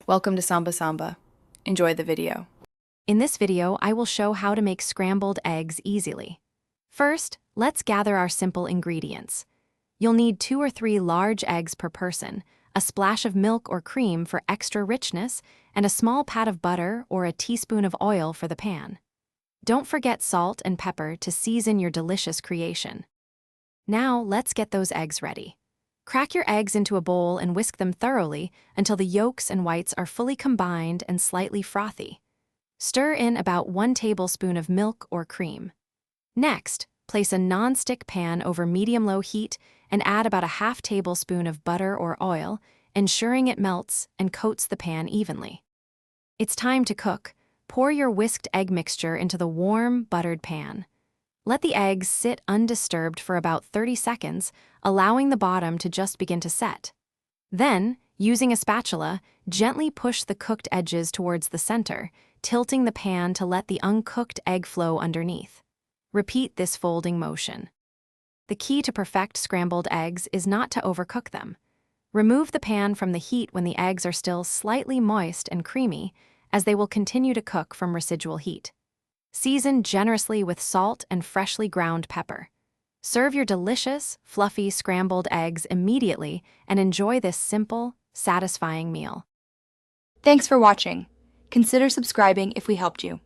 Welcome to Samba Samba. Enjoy the video. In this video, I will show how to make scrambled eggs easily. First, let's gather our simple ingredients. You'll need 2 or 3 large eggs per person, a splash of milk or cream for extra richness, and a small pat of butter or a teaspoon of oil for the pan. Don't forget salt and pepper to season your delicious creation. Now, let's get those eggs ready. Crack your eggs into a bowl and whisk them thoroughly until the yolks and whites are fully combined and slightly frothy. Stir in about 1 tablespoon of milk or cream. Next, place a non-stick pan over medium-low heat and add about a half tablespoon of butter or oil, ensuring it melts and coats the pan evenly. It's time to cook. Pour your whisked egg mixture into the warm, buttered pan. Let the eggs sit undisturbed for about 30 seconds, allowing the bottom to just begin to set. Then, using a spatula, gently push the cooked edges towards the center, tilting the pan to let the uncooked egg flow underneath. Repeat this folding motion. The key to perfect scrambled eggs is not to overcook them. Remove the pan from the heat when the eggs are still slightly moist and creamy, as they will continue to cook from residual heat. Season generously with salt and freshly ground pepper. Serve your delicious, fluffy scrambled eggs immediately and enjoy this simple, satisfying meal. Thanks for watching. Consider subscribing if we helped you.